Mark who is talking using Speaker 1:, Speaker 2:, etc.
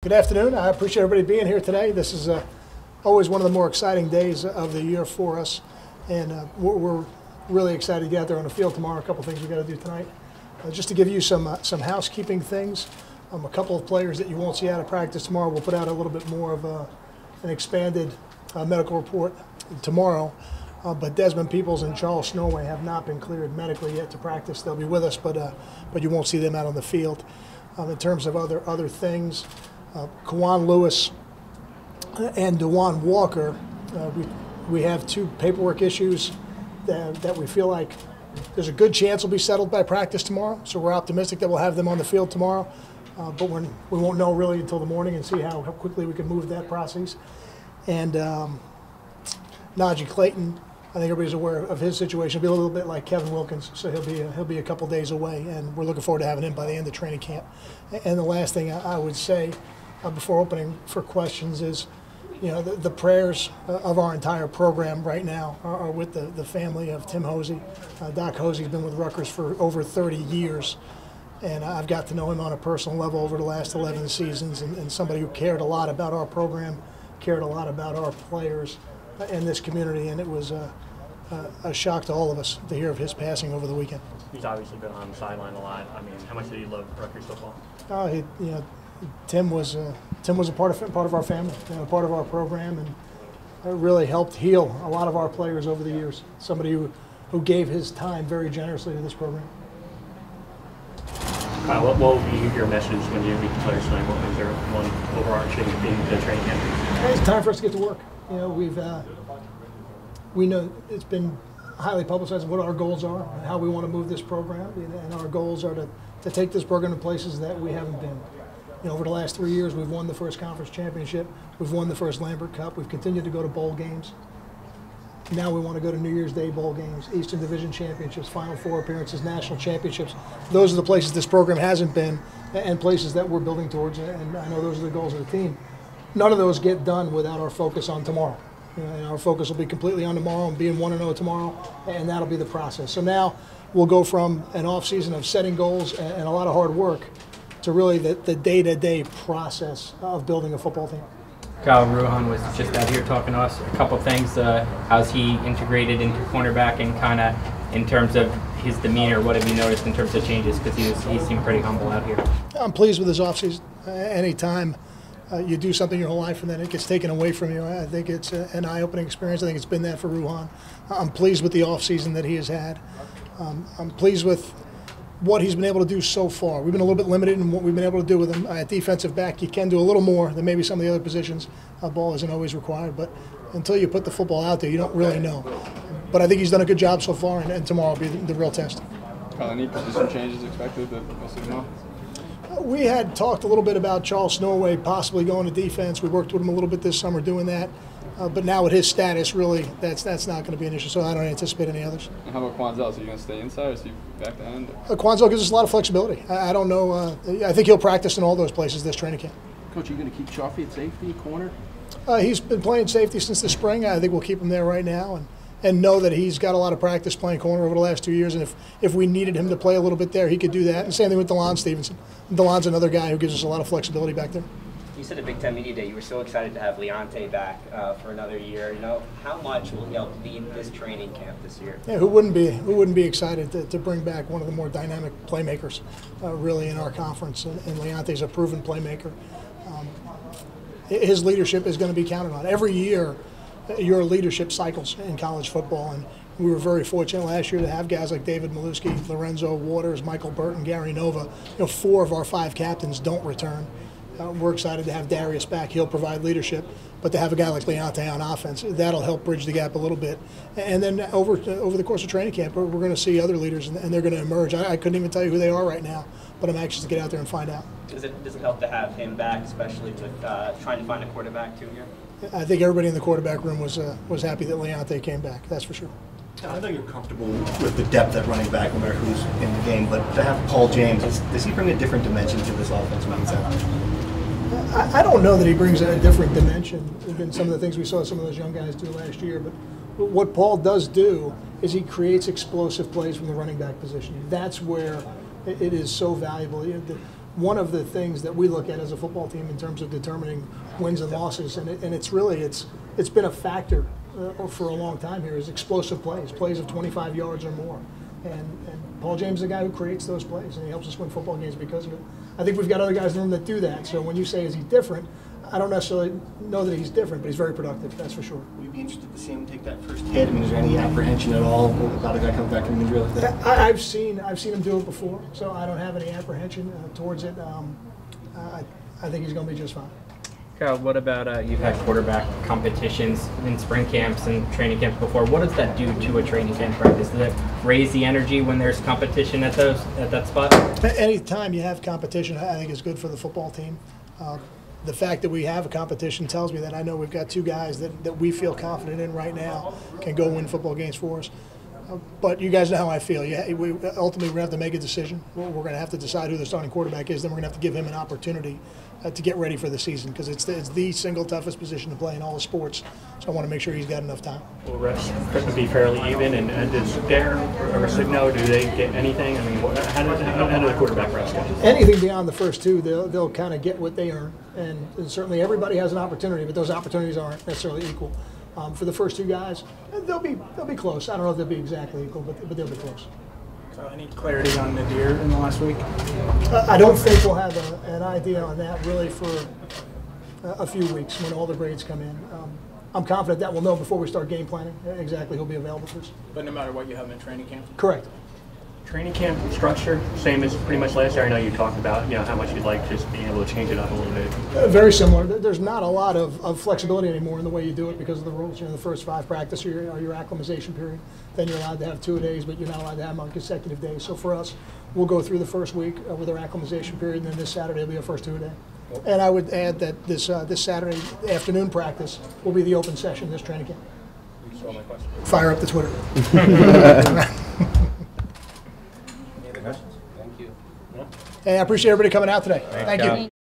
Speaker 1: Good afternoon. I appreciate everybody being here today. This is always one of the more exciting days of the year for us, and we're really excited to get out there on the field tomorrow. A couple things we got to do tonight. Just to give you some housekeeping things. A couple of players that you won't see out of practice tomorrow. We'll put out a little bit more of an expanded medical report tomorrow. But Desmond Peoples and Charles Snowway have not been cleared medically yet to practice. They'll be with us, but you won't see them out on the field. In terms of other things, Kawan Lewis and DeJuan Walker, we have two paperwork issues that we feel like there's a good chance will be settled by practice tomorrow. So we're optimistic that we'll have them on the field tomorrow. But we won't know really until the morning and see how quickly we can move that process. And Najee Clayton, I think everybody's aware of his situation. He'll be a little bit like Kevin Wilkins, so he'll be a couple days away, and we're looking forward to having him by the end of training camp. And the last thing I would say before opening for questions is, the prayers of our entire program right now are with the family of Tim Hosey. Doc Hosey's been with Rutgers for over 30 years, and I've got to know him on a personal level over the last 11 seasons, and somebody who cared a lot about our program, cared a lot about our players in this community, and it was a shock to all of us to hear of his passing over the weekend.
Speaker 2: He's obviously been on the sideline a lot. I mean, how much did he love Rutgers football?
Speaker 1: Tim was a part of our family, part of our program, and really helped heal a lot of our players over the years. Somebody who gave his time very generously to this program.
Speaker 2: What will be your message when you meet the players tonight? What was your one overarching theme of the training camp?
Speaker 1: It's time for us to get to work. We know it's been highly publicized what our goals are, and how we want to move this program, and our goals are to take this program to places that we haven't been. Over the last 3 years, we've won the first conference championship. We've won the first Lambert Cup. We've continued to go to bowl games. Now we want to go to New Year's Day bowl games, Eastern Division championships, Final Four appearances, national championships. Those are the places this program hasn't been, and places that we're building towards, and I know those are the goals of the team. None of those get done without our focus on tomorrow. And our focus will be completely on tomorrow and being 1-0 tomorrow, and that'll be the process. So now we'll go from an off-season of setting goals and a lot of hard work to really the day-to-day process of building a football team.
Speaker 3: Kyle Ruhan was just out here talking to us a couple things. How's he integrated into cornerback, and kind of in terms of his demeanor, what have you noticed in terms of changes? Because he seemed pretty humble out here.
Speaker 1: I'm pleased with his offseason. Anytime you do something your whole life and then it gets taken away from you, I think it's an eye-opening experience. I think it's been that for Ruhan. I'm pleased with the offseason that he has had. I'm pleased with what he's been able to do so far. We've been a little bit limited in what we've been able to do with him. At defensive back, you can do a little more than maybe some of the other positions. Ball isn't always required, but until you put the football out there, you don't really know. But I think he's done a good job so far, and tomorrow will be the real test.
Speaker 4: Any position changes expected that we'll see tomorrow?
Speaker 1: We had talked a little bit about Charles Snowway possibly going to defense. We worked with him a little bit this summer doing that. But now with his status, really, that's not going to be an issue, so I don't anticipate any others.
Speaker 4: And how about Quanzel? Is he going to stay inside or is he back to end?
Speaker 1: Quanzel gives us a lot of flexibility. I don't know. I think he'll practice in all those places this training camp.
Speaker 5: Coach, are you going to keep Chaffee at safety, corner?
Speaker 1: He's been playing safety since the spring. I think we'll keep him there right now and know that he's got a lot of practice playing corner over the last 2 years. And if we needed him to play a little bit there, he could do that. And same thing with DeLon Stevenson. DeLon's another guy who gives us a lot of flexibility back there.
Speaker 6: You said at Big Ten Media Day you were so excited to have Leonte back for another year. How much will he help lead this training camp this year?
Speaker 1: Yeah, who wouldn't be excited to bring back one of the more dynamic playmakers really in our conference? And Leonte's a proven playmaker. His leadership is going to be counted on. Every year, your leadership cycles in college football, and we were very fortunate last year to have guys like David Maluski, Lorenzo Waters, Michael Burton, Gary Nova. 4 of our 5 captains don't return. We're excited to have Darius back. He'll provide leadership, but to have a guy like Leonte on offense, that'll help bridge the gap a little bit. And then over the course of training camp, we're going to see other leaders, and they're going to emerge. I couldn't even tell you who they are right now, but I'm anxious to get out there and find out.
Speaker 6: Does it help to have him back, especially with trying to find a quarterback too here?
Speaker 1: I think everybody in the quarterback room was happy that Leonte came back. That's for sure.
Speaker 7: I know you're comfortable with the depth at running back, no matter who's in the game, but to have Paul James, does he bring a different dimension to this offense when he's out?
Speaker 1: I don't know that he brings a different dimension than some of the things we saw some of those young guys do last year, but what Paul does do is he creates explosive plays from the running back position. That's where it is so valuable. one of the things that we look at as a football team in terms of determining wins and losses, and it's been a factor for a long time here, is explosive plays of 25 yards or more. And Paul James is the guy who creates those plays, and he helps us win football games because of it. I think we've got other guys in the room that do that. So when you say, is he different, I don't necessarily know that he's different, but he's very productive, that's for sure.
Speaker 7: Would you be interested to see him take that first hit? I mean, is there any apprehension at all about a guy coming back from injury like that?
Speaker 1: I've seen him do it before, so I don't have any apprehension towards it. I think he's going to be just fine.
Speaker 3: Kyle, what about you've had quarterback competitions in spring camps and training camps before. What does that do to a training camp practice? Does it raise the energy when there's competition at that spot?
Speaker 1: Any time you have competition, I think is good for the football team. The fact that we have a competition tells me that I know we've got two guys that we feel confident in right now can go win football games for us. But you guys know how I feel. Ultimately, we're going to have to make a decision. We're going to have to decide who the starting quarterback is. Then we're going to have to give him an opportunity to get ready for the season, because it's the single toughest position to play in all the sports. So I want to make sure he's got enough time.
Speaker 2: Will reps be fairly even? And does Dare or Signo, do they get anything? I mean, how do the quarterback reps go?
Speaker 1: Anything beyond the first two, they'll kind of get what they earn. And certainly everybody has an opportunity, but those opportunities aren't necessarily equal. For the first two guys, they'll be close. I don't know if they'll be exactly equal, but they'll be close.
Speaker 8: So any clarity on Nadir in the last week?
Speaker 1: I don't think we'll have an idea on that really for a few weeks when all the grades come in. I'm confident that we'll know before we start game planning exactly who'll be available for us.
Speaker 8: But no matter what, you have him in training camp?
Speaker 1: Correct.
Speaker 2: Training camp structure, same as pretty much last year. I know you talked about how much you'd like just being able to change it up a little bit.
Speaker 1: Very similar. There's not a lot of flexibility anymore in the way you do it because of the rules. The first 5 practice are your acclimatization period. Then you're allowed to have 2-a-days, but you're not allowed to have them on consecutive days. So for us, we'll go through the first week with our acclimatization period, and then this Saturday will be our first 2-a-day. And I would add that this Saturday afternoon practice will be the open session this training camp. Fire up the Twitter.
Speaker 6: Thank you.
Speaker 1: Hey, I appreciate everybody coming out today. Thank you.